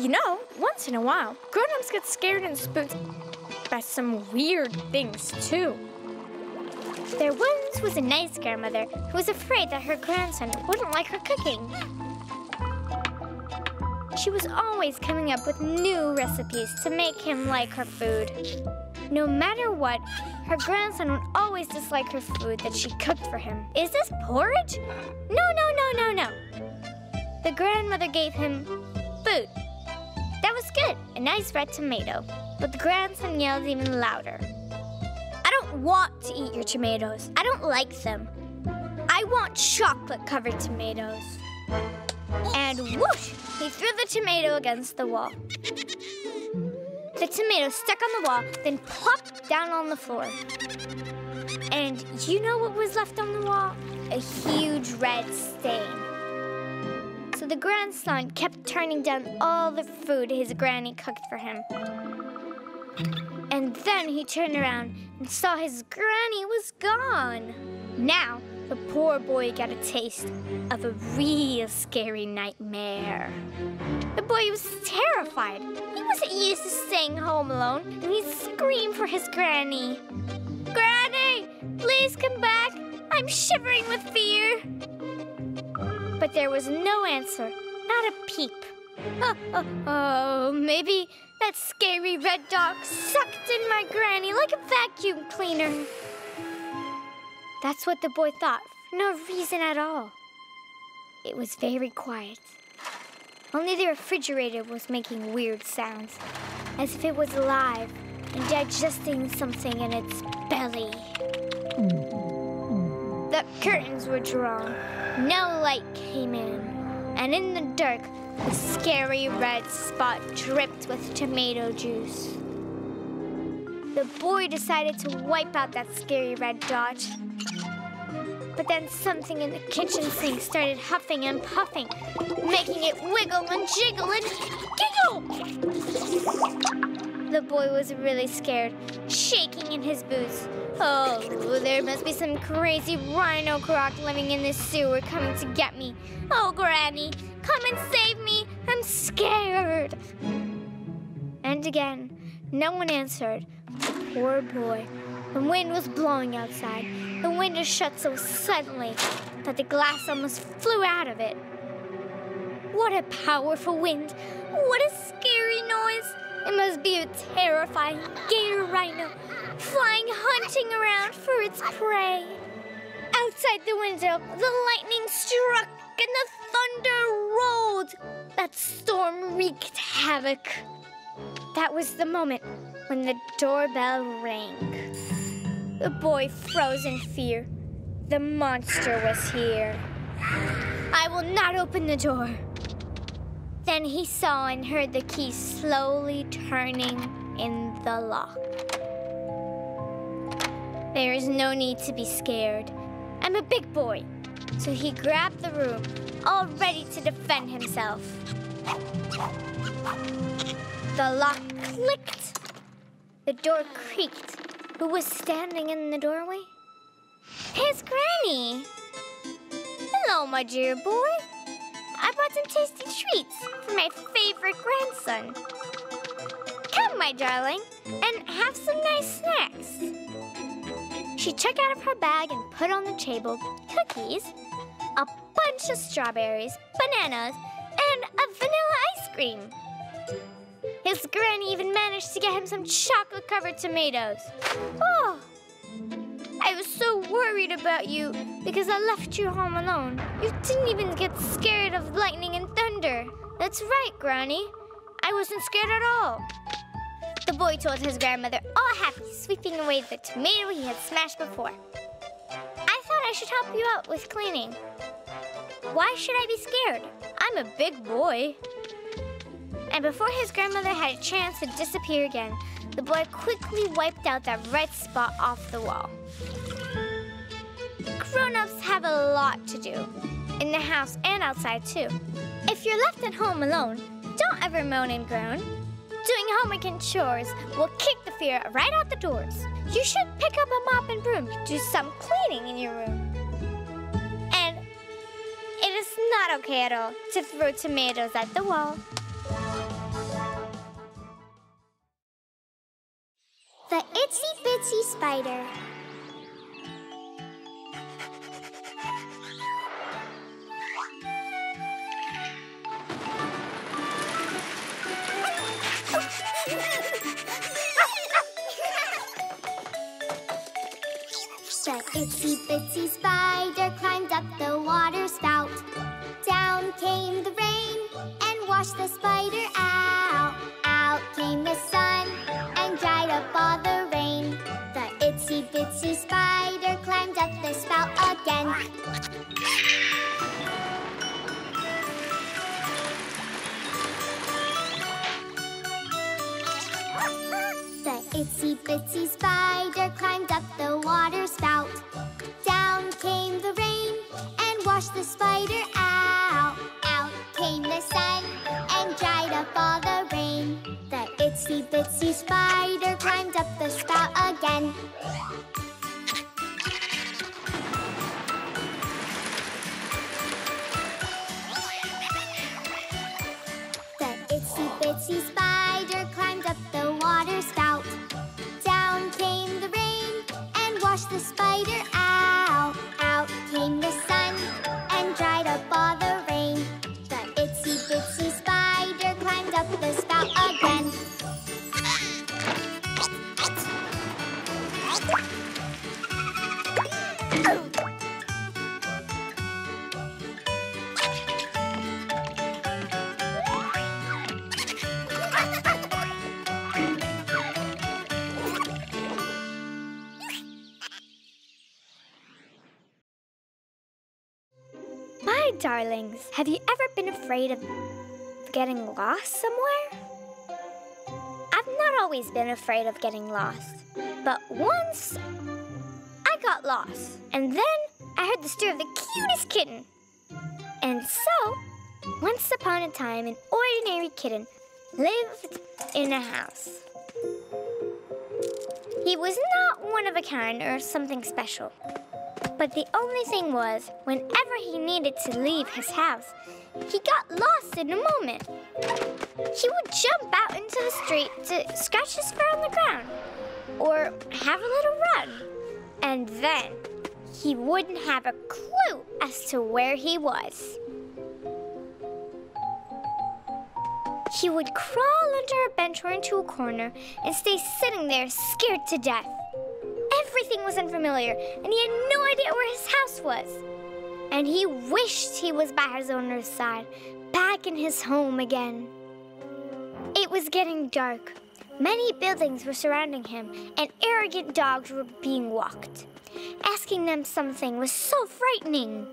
You know, once in a while, grown-ups get scared and spooked by some weird things, too. There once was a nice grandmother who was afraid that her grandson wouldn't like her cooking. She was always coming up with new recipes to make him like her food. No matter what, her grandson would always dislike her food that she cooked for him. Is this porridge? No. The grandmother gave him food. That was good, a nice red tomato. But the grandson yelled even louder. I don't want to eat your tomatoes. I don't like them. I want chocolate-covered tomatoes. And whoosh, he threw the tomato against the wall. The tomato stuck on the wall, then plopped down on the floor. And you know what was left on the wall? A huge red stain. So the grandson kept turning down all the food his granny cooked for him. And then he turned around and saw his granny was gone. Now, the poor boy got a taste of a real scary nightmare. The boy was terrified. He wasn't used to staying home alone, and he screamed for his granny. Granny, please come back. I'm shivering with fear. But there was no answer, not a peep. Oh, maybe that scary red dog sucked in my granny like a vacuum cleaner. That's what the boy thought, for no reason at all. It was very quiet. Only the refrigerator was making weird sounds, as if it was alive and digesting something in its belly. The curtains were drawn. No light came in, and in the dark, the scary red spot dripped with tomato juice. The boy decided to wipe out that scary red dot. But then something in the kitchen sink started huffing and puffing, making it wiggle and jiggle and giggle. The boy was really scared, shaking in his boots. Oh, there must be some crazy rhino croc living in this sewer coming to get me. Oh, Granny, come and save me. I'm scared. And again, no one answered. The poor boy. The wind was blowing outside. The window shut so suddenly that the glass almost flew out of it. What a powerful wind! What a scary noise! It must be a terrifying gator rhino flying, hunting around for its prey. Outside the window, the lightning struck and the thunder rolled. That storm wreaked havoc. That was the moment when the doorbell rang. The boy froze in fear. The monster was here. I will not open the door. Then he saw and heard the key slowly turning in the lock. There is no need to be scared. I'm a big boy. So he grabbed the room, all ready to defend himself. The lock clicked. The door creaked. Who was standing in the doorway? His Granny. Hello, my dear boy. I brought some tasty treats for my favorite grandson. Come, my darling, and have some nice snacks. She took out of her bag and put on the table cookies, a bunch of strawberries, bananas, and a vanilla ice cream. His Granny even managed to get him some chocolate-covered tomatoes. Oh, I was so worried about you because I left you home alone. You didn't even get scared of lightning and thunder. That's right, Granny. I wasn't scared at all. The boy told his grandmother, all happy, sweeping away the tomato he had smashed before. I thought I should help you out with cleaning. Why should I be scared? I'm a big boy. And before his grandmother had a chance to disappear again, the boy quickly wiped out that red spot off the wall. Grown-ups have a lot to do, in the house and outside too. If you're left at home alone, don't ever moan and groan. Doing homework and chores will kick the fear right out the doors. You should pick up a mop and broom to do some cleaning in your room. And it is not okay at all to throw tomatoes at the wall. spider. The itsy bitsy spider climbed up the water spout. Down came the rain and washed the spider out. Out came the sun and dried up all the rain. The itsy bitsy spider climbed up the spout again. The itsy bitsy spider climbed up the water spout. Down came the rain and washed the spider out. Out came the sun and dried up all the rain. The itsy bitsy spider climbed up the spout again. The itsy bitsy spider climbed up the water spout. Down came the rain and washed the spider out. Out came the sun and dried up all the rain. The itsy bitsy spider climbed up the spout again. My darlings, have you ever been afraid of getting lost somewhere? I've not always been afraid of getting lost, but once I got lost, and then I heard the story of the cutest kitten. And so, once upon a time, an ordinary kitten lived in a house. He was not one of a kind or something special. But the only thing was, whenever he needed to leave his house, he got lost in a moment. He would jump out into the street to scratch his fur on the ground, or have a little run. And then he wouldn't have a clue as to where he was. He would crawl under a bench or into a corner and stay sitting there scared to death. Everything was unfamiliar, and he had no idea where his house was. And he wished he was by his owner's side, back in his home again. It was getting dark. Many buildings were surrounding him, and arrogant dogs were being walked. Asking them something was so frightening.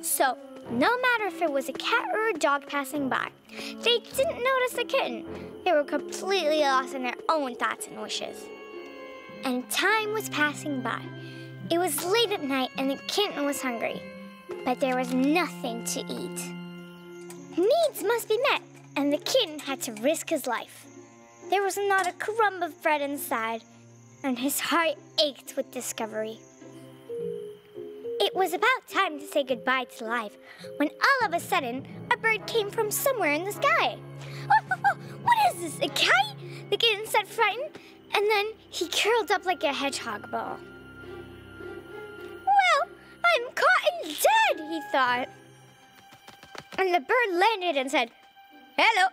So, no matter if it was a cat or a dog passing by, they didn't notice the kitten. They were completely lost in their own thoughts and wishes. And time was passing by. It was late at night and the kitten was hungry, but there was nothing to eat. Needs must be met, and the kitten had to risk his life. There was not a crumb of bread inside, and his heart ached with discovery. It was about time to say goodbye to life when all of a sudden a bird came from somewhere in the sky. Oh, what is this, a kite? The kitten said, frightened, and then he curled up like a hedgehog ball. Well, I'm caught and dead, he thought. And the bird landed and said, hello.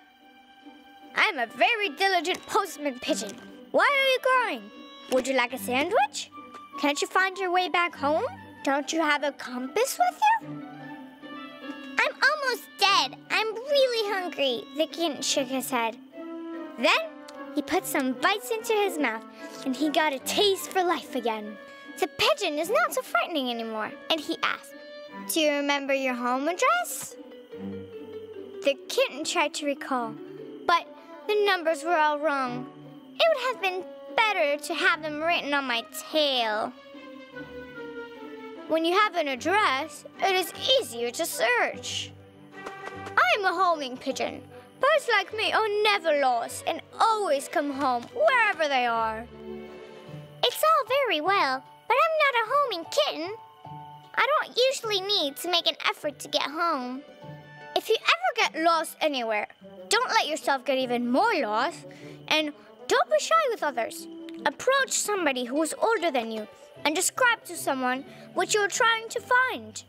I'm a very diligent postman pigeon. Why are you crying? Would you like a sandwich? Can't you find your way back home? Don't you have a compass with you? I'm almost dead. I'm really hungry, the kitten shook his head. Then he put some bites into his mouth, and he got a taste for life again. The pigeon is not so frightening anymore, and he asked, do you remember your home address? The kitten tried to recall, but the numbers were all wrong. It would have been better to have them written on my tail. When you have an address, it is easier to search. I am a homing pigeon. Birds like me are never lost and always come home wherever they are. It's all very well, but I'm not a homing kitten. I don't usually need to make an effort to get home. If you ever get lost anywhere, don't let yourself get even more lost, and don't be shy with others. Approach somebody who is older than you and describe to someone what you are trying to find.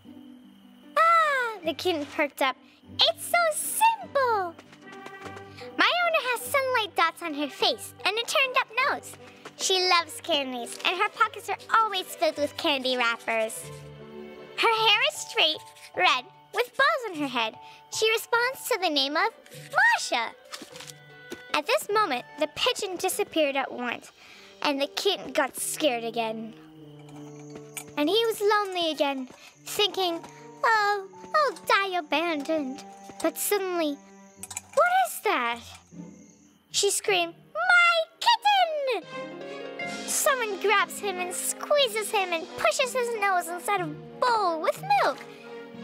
Ah, the kitten perked up. It's so simple. My owner has sunlight dots on her face and a turned-up nose. She loves candies, and her pockets are always filled with candy wrappers. Her hair is straight, red, with bows on her head. She responds to the name of Masha. At this moment, the pigeon disappeared at once, and the kitten got scared again. And he was lonely again, thinking, oh, I'll die abandoned. But suddenly, what is that? She screamed, my kitten! Someone grabs him and squeezes him and pushes his nose inside a bowl with milk.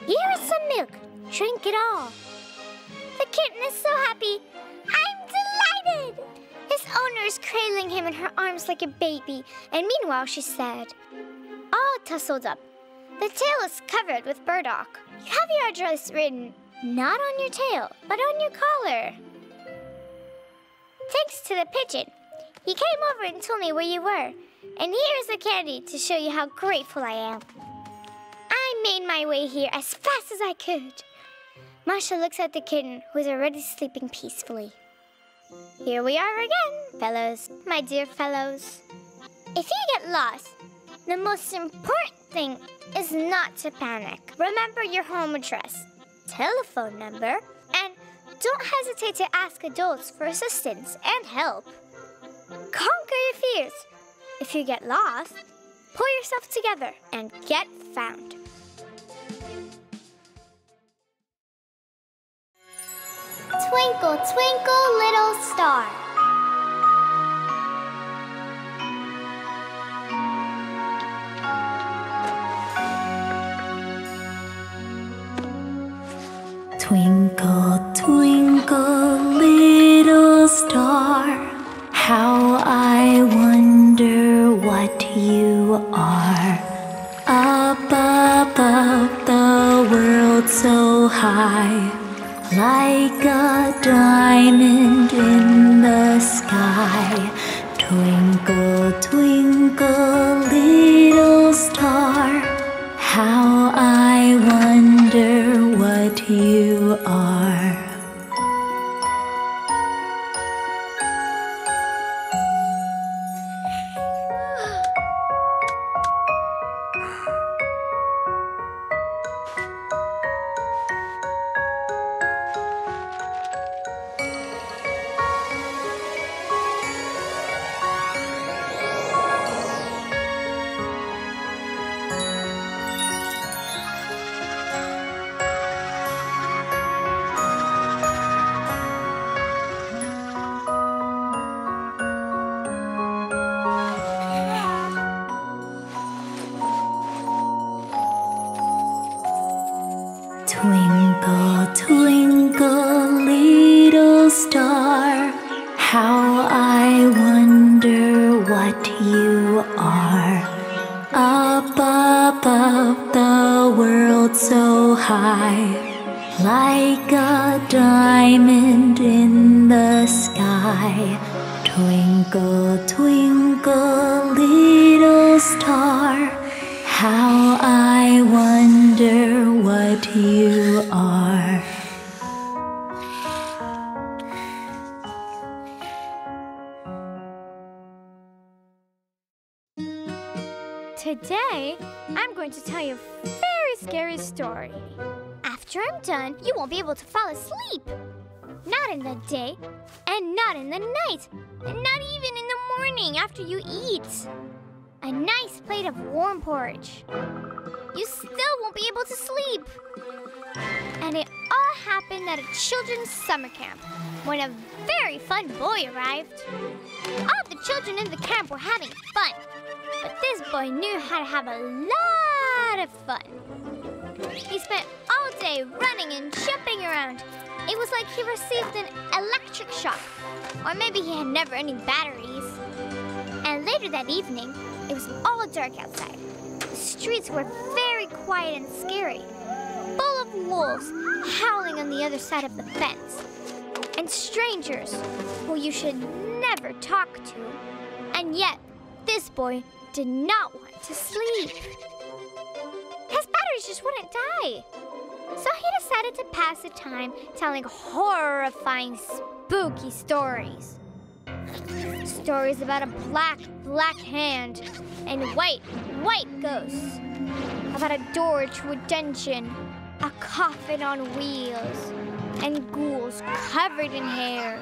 Here is some milk. Drink it all. The kitten is so happy. I'm delighted! His owner is cradling him in her arms like a baby, and meanwhile she's sad. All tussled up. The tail is covered with burdock. You have your address written not on your tail, but on your collar. Thanks to the pigeon. He came over and told me where you were. And here's a candy to show you how grateful I am. I made my way here as fast as I could. Masha looks at the kitten, who is already sleeping peacefully. Here we are again, fellows, my dear fellows. If you get lost, the most important thing is not to panic. Remember your home address, telephone number, and don't hesitate to ask adults for assistance and help. Conquer your fears. If you get lost, pull yourself together and get found. Twinkle, twinkle, little star. Twinkle, twinkle, little star, how I wonder what you are. Up above the world so high, like a diamond in the sky. Twinkle, twinkle, little star, how I wonder what you are. Twinkle, twinkle, little star, how I wonder what you are. Up above the world so high, like a diamond in the sky. Twinkle, twinkle, little star, how I wonder what you are. Today, I'm going to tell you a very scary story. After I'm done, you won't be able to fall asleep. Not in the day, and not in the night, and not even in the morning after you eat. A nice plate of warm porridge. You still won't be able to sleep. And it all happened at a children's summer camp when a very fun boy arrived. All the children in the camp were having fun, but this boy knew how to have a lot of fun. He spent all day running and jumping around. It was like he received an electric shock, or maybe he had never any batteries. And later that evening, it was all dark outside. The streets were very quiet and scary, full of wolves howling on the other side of the fence, and strangers who you should never talk to, and And yet, this boy did not want to sleep. His batteries just wouldn't die. So he decided to pass the time telling horrifying, spooky stories. Stories about a black, black hand and white, white ghosts. About a door to a dungeon, a coffin on wheels, and ghouls covered in hair.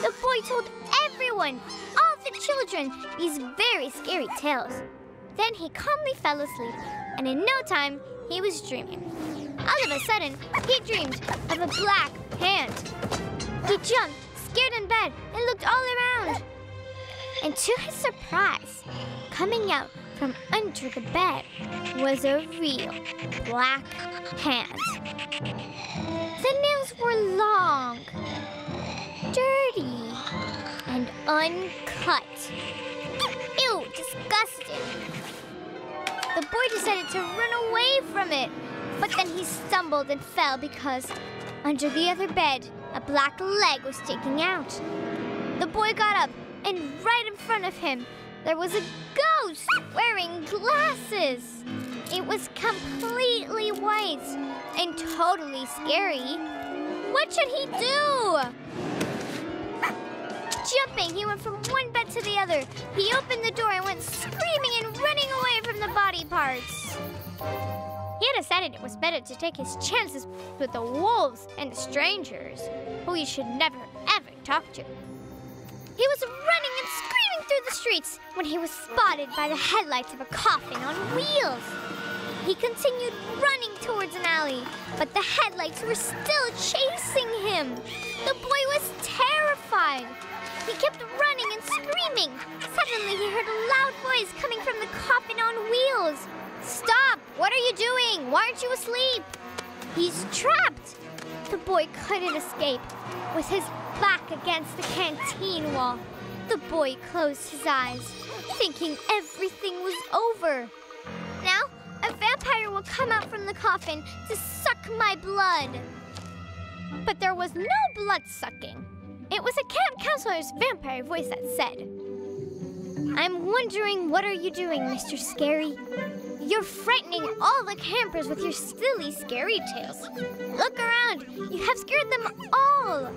The boy told everyone, all the children, these very scary tales. Then he calmly fell asleep, and in no time, he was dreaming. All of a sudden, he dreamed of a black hand. He jumped, scared in bed, and looked all around. And to his surprise, coming out from under the bed was a real black hand. The nails were long, dirty, and uncut. Ew, disgusting. The boy decided to run away from it, but then he stumbled and fell because under the other bed, a black leg was sticking out. The boy got up, and right in front of him, there was a ghost wearing glasses. It was completely white and totally scary. What should he do? Jumping, he went from one bed to the other. He opened the door and went screaming and running away from the body parts. He had decided it was better to take his chances with the wolves and the strangers, who he should never, ever talk to. He was running and screaming through the streets when he was spotted by the headlights of a coffin on wheels. He continued running towards an alley, but the headlights were still chasing him. The boy was terrified. He kept running and screaming. Suddenly, he heard a loud voice coming from the coffin on wheels. "Stop! What are you doing? Why aren't you asleep?" "He's trapped!" The boy couldn't escape. With his back against the canteen wall, the boy closed his eyes, thinking everything was over. Now, a vampire will come out from the coffin to suck my blood. But there was no blood sucking. It was a camp counselor's vampire voice that said, "I'm wondering, what are you doing, Mr. Scary? You're frightening all the campers with your silly scary tales. Look around, you have scared them all."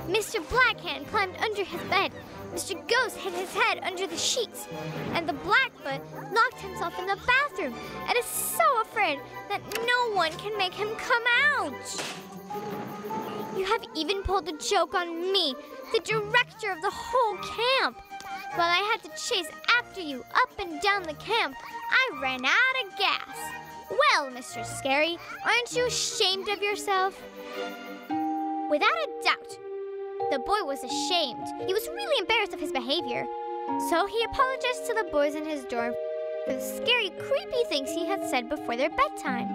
Mr. Blackhand climbed under his bed. Mr. Ghost hid his head under the sheets. And the Blackfoot locked himself in the bathroom and is so afraid that no one can make him come out. You have even pulled a joke on me, the director of the whole camp. While I had to chase after you up and down the camp, I ran out of gas. Well, Mr. Scary, aren't you ashamed of yourself? Without a doubt, the boy was ashamed. He was really embarrassed of his behavior. So he apologized to the boys in his dorm for the scary, creepy things he had said before their bedtime.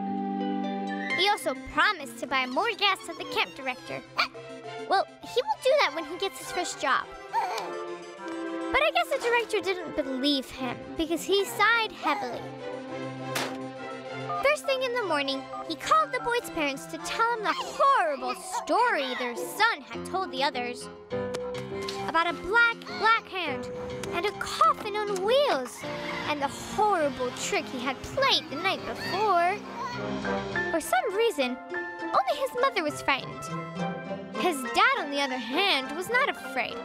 He also promised to buy more gas to the camp director. Well, he will do that when he gets his first job. But I guess the director didn't believe him because he sighed heavily. First thing in the morning, he called the boys' parents to tell him the horrible story their son had told the others. About a black, black hand and a coffin on wheels and the horrible trick he had played the night before. For some reason, only his mother was frightened. His dad, on the other hand, was not afraid,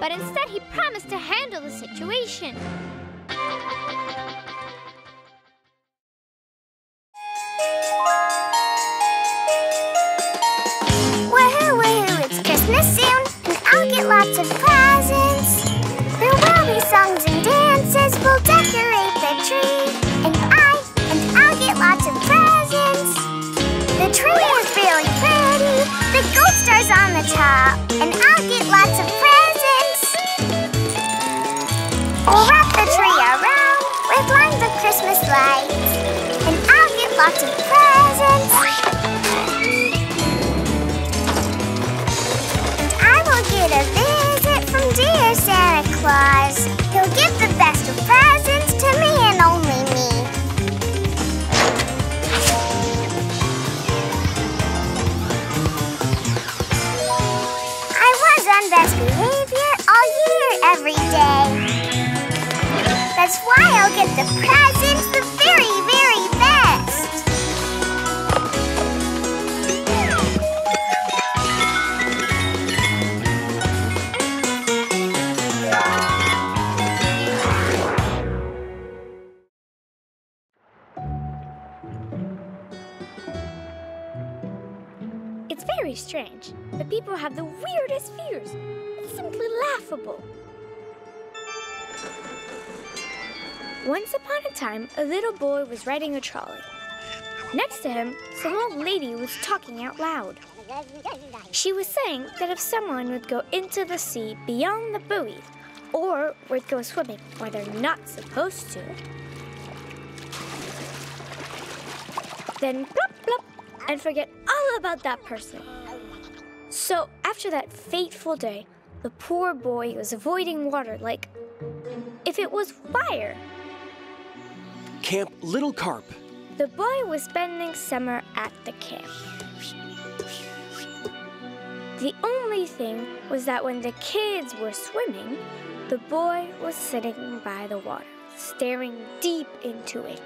but instead he promised to handle the situation. Woohoo, it's Christmas soon, and I'll get lots of presents. There will be songs and dances, we'll decorate the tree. And I'll get lots of presents. The tree is really pretty, the gold star's on the top. And I'll get lots of presents. We'll wrap the tree around with lines of Christmas lights. And I'll get lots of presents. I will get a visit from dear Santa Claus. He'll give the best of presents to me and only me. I was on best behavior all year, every day. I'll get the presents the very, very best. It's very strange, but people have the weirdest fears. It's simply laughable. Once upon a time, a little boy was riding a trolley. Next to him, some old lady was talking out loud. She was saying that if someone would go into the sea beyond the buoy, or would go swimming where they're not supposed to, then plop, plop, and forget all about that person. So after that fateful day, the poor boy was avoiding water like if it was fire. Camp Little Carp. The boy was spending summer at the camp. The only thing was that when the kids were swimming, the boy was sitting by the water, staring deep into it.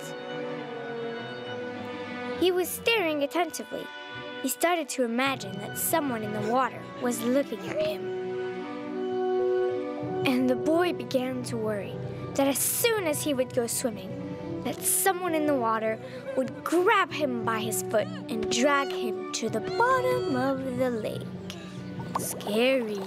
He was staring attentively. He started to imagine that someone in the water was looking at him. And the boy began to worry that as soon as he would go swimming, that someone in the water would grab him by his foot and drag him to the bottom of the lake. Scary.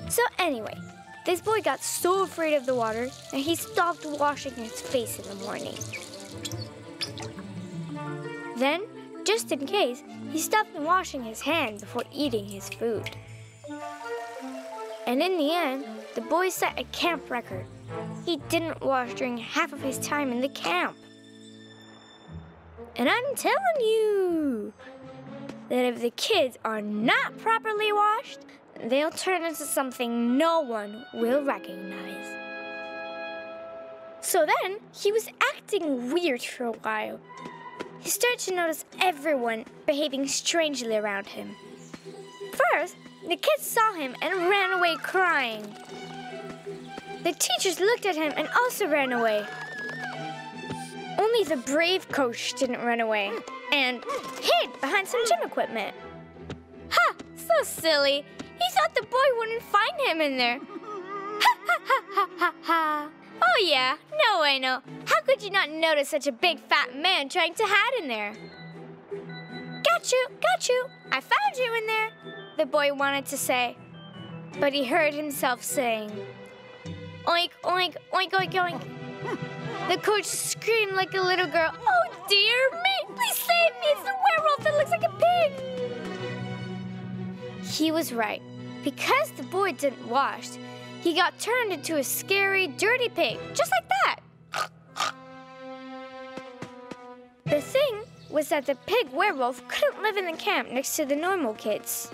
So anyway, this boy got so afraid of the water that he stopped washing his face in the morning. Then, just in case, he stopped washing his hands before eating his food. And in the end, the boy set a camp record. He didn't wash during half of his time in the camp. And I'm telling you that if the kids are not properly washed, they'll turn into something no one will recognize. So then, he was acting weird for a while. He started to notice everyone behaving strangely around him. First, the kids saw him and ran away crying. The teachers looked at him and also ran away. Only the brave coach didn't run away and hid behind some gym equipment. Ha! So silly. He thought the boy wouldn't find him in there. Ha ha ha ha ha ha. Oh yeah, no I know. How could you not notice such a big fat man trying to hide in there? Got you. I found you in there, the boy wanted to say. But he heard himself saying, oink, oink, oink, oink, oink. The coach screamed like a little girl. Oh dear me, please save me, it's the werewolf that looks like a pig. He was right. Because the boy didn't wash, he got turned into a scary, dirty pig, just like that. The thing was that the pig werewolf couldn't live in the camp next to the normal kids.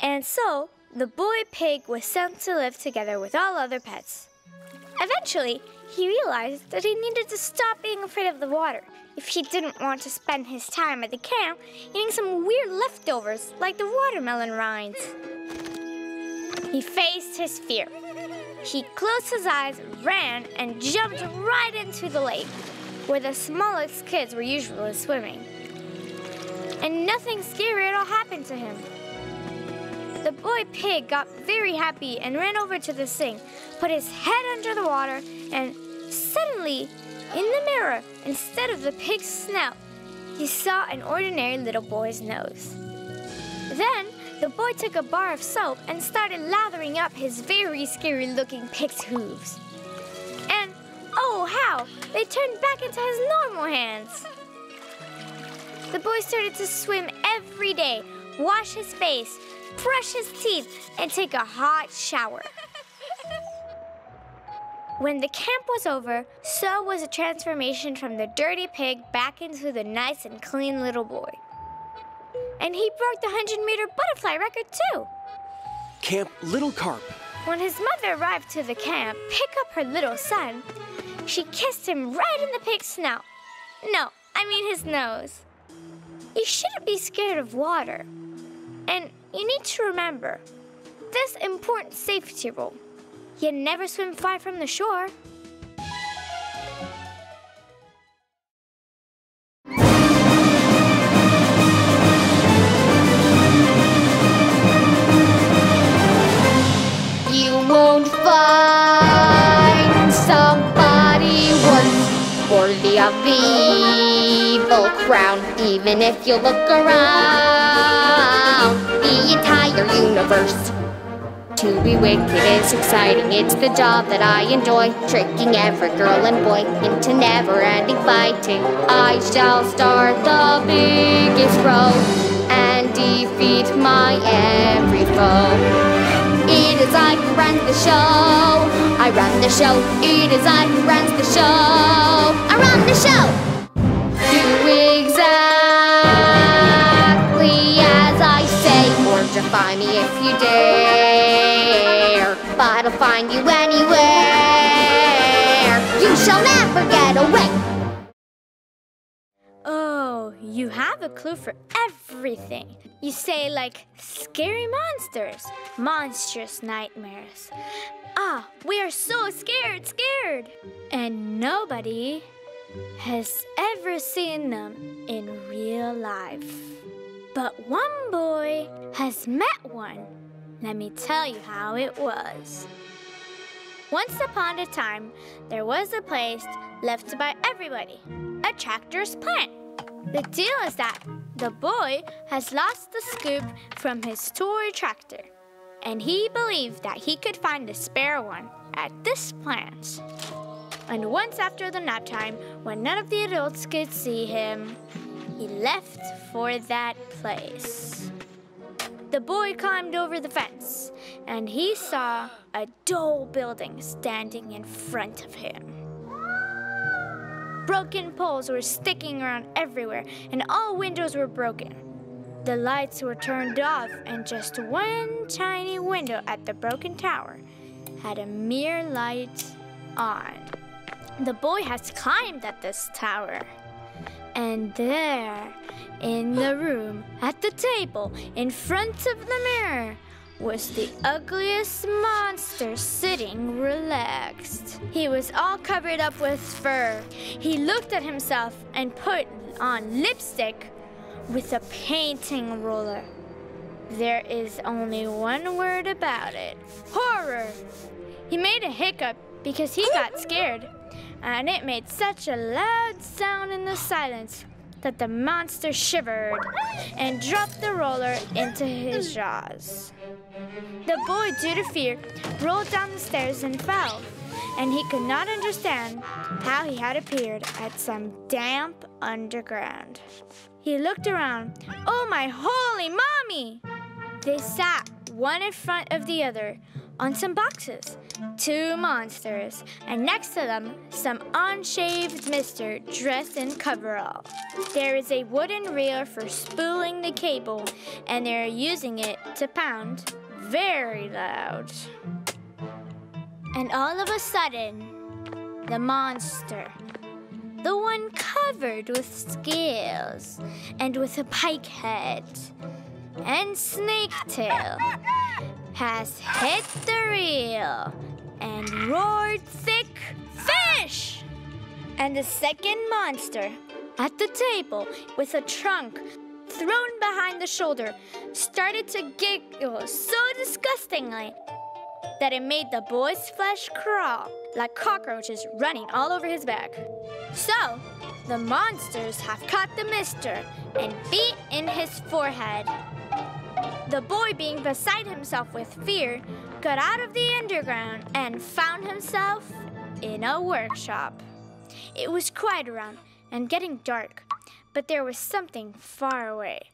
And so, the boy pig was sent to live together with all other pets. Eventually, he realized that he needed to stop being afraid of the water if he didn't want to spend his time at the camp eating some weird leftovers like the watermelon rinds. He faced his fear. He closed his eyes, ran, and jumped right into the lake, where the smallest kids were usually swimming. And nothing scary at all happened to him. The boy pig got very happy and ran over to the sink, put his head under the water, and suddenly, in the mirror, instead of the pig's snout, he saw an ordinary little boy's nose. Then, the boy took a bar of soap and started lathering up his very scary-looking pig's hooves. And, oh how, they turned back into his normal hands. The boy started to swim every day, wash his face, brush his teeth, and take a hot shower. When the camp was over, so was a transformation from the dirty pig back into the nice and clean little boy. And he broke the 100-meter butterfly record too. Camp Little Carp. When his mother arrived to the camp, pick up her little son, she kissed him right in the pig's snout. No, I mean his nose. You shouldn't be scared of water. And you need to remember, this important safety rule. You never swim far from the shore. You won't find somebody worthy of the evil crown, even if you look around the entire universe. To be wicked is exciting, it's the job that I enjoy, tricking every girl and boy into never-ending fighting. I shall start the biggest row and defeat my every foe. It is I who runs the show. I run the show. It is I who runs the show. I run the show. Do exactly as I say, or defy me if you dare. But I'll find you anywhere. You shall never get away. Oh, you have a clue for everything. You say like scary monsters, monstrous nightmares. Ah, we are so scared. And nobody has ever seen them in real life. But one boy has met one. Let me tell you how it was. Once upon a time, there was a place left by everybody, a tractor's plant. The deal is that the boy has lost the scoop from his toy tractor, and he believed that he could find a spare one at this plant. And once after the nap time, when none of the adults could see him, he left for that place. The boy climbed over the fence, and he saw a dull building standing in front of him. Broken poles were sticking around everywhere, and all windows were broken. The lights were turned off, and just one tiny window at the broken tower had a mere light on. The boy has climbed at this tower, and there, in the room, at the table, in front of the mirror, was the ugliest monster sitting relaxed. He was all covered up with fur. He looked at himself and put on lipstick with a painting roller. There is only one word about it: horror. He made a hiccup because he got scared, and it made such a loud sound in the silence that the monster shivered and dropped the roller into his jaws. The boy, due to fear, rolled down the stairs and fell, and he could not understand how he had appeared at some damp underground. He looked around. Oh, my holy mommy! They sat one in front of the other on some boxes, two monsters, and next to them, some unshaved mister dressed in coverall. There is a wooden reel for spooling the cable, and they're using it to pound very loud. And all of a sudden, the monster, the one covered with scales and with a pike head and snake tail, has hit the reel and roared thick, "Fish!" And the second monster, at the table with a trunk thrown behind the shoulder, started to giggle so disgustingly that it made the boy's flesh crawl like cockroaches running all over his back. So, the monsters have caught the mister and beat in his forehead. The boy, being beside himself with fear, got out of the underground and found himself in a workshop. It was quiet around and getting dark, but there was something far away,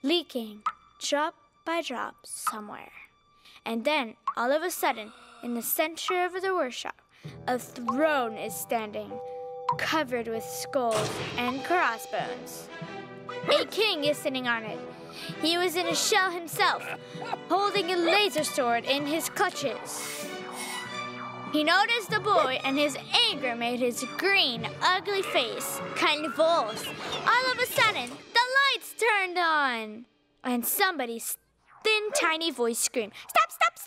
leaking drop by drop somewhere. And then, all of a sudden, in the center of the workshop, a throne is standing, covered with skulls and crossbones. A king is sitting on it. He was in a shell himself, holding a laser sword in his clutches. He noticed the boy, and his anger made his green, ugly face convulse. All of a sudden, the lights turned on, and somebody's thin, tiny voice screamed, "Stop, stop,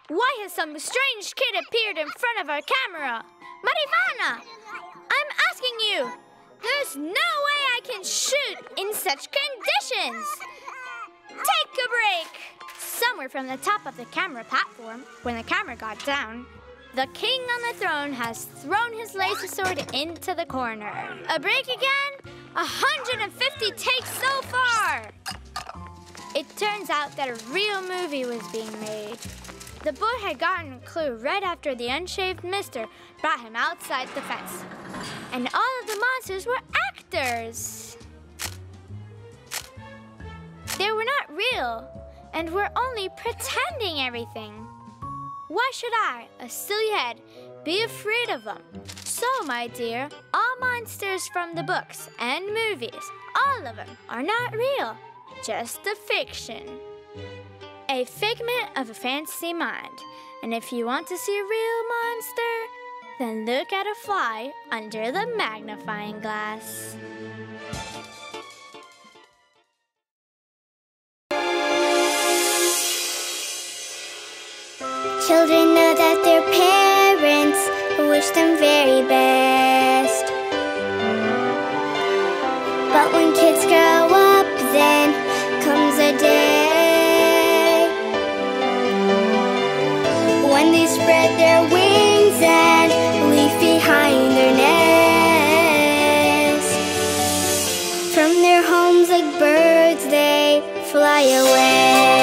Why has some strange kid appeared in front of our camera? Marivana, I'm asking you. There's no way I can shoot in such conditions. Take a break. Somewhere from the top of the camera platform, when the camera got down, the king on the throne has thrown his laser sword into the corner. A break again? 150 takes so far. It turns out that a real movie was being made. The boy had gotten a clue right after the unshaved mister brought him outside the fence. And all of the monsters were actors. They were not real and were only pretending everything. Why should I, a silly head, be afraid of them? So, my dear, all monsters from the books and movies, all of them, are not real, just a fiction. A figment of a fantasy mind. And if you want to see a real monster, then look at a fly under the magnifying glass. Children know that their parents wish them very best. But when kids grow up, then comes a day when they spread their wings and leave behind their nest. From their homes like birds, they fly away.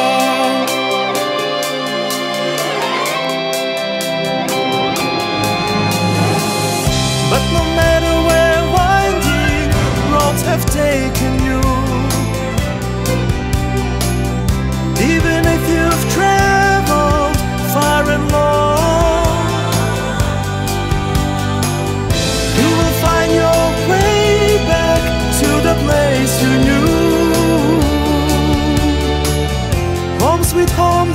But no matter where winding roads have taken you, even if you've traveled far and long, you will find your way back to the place you knew. Home sweet home,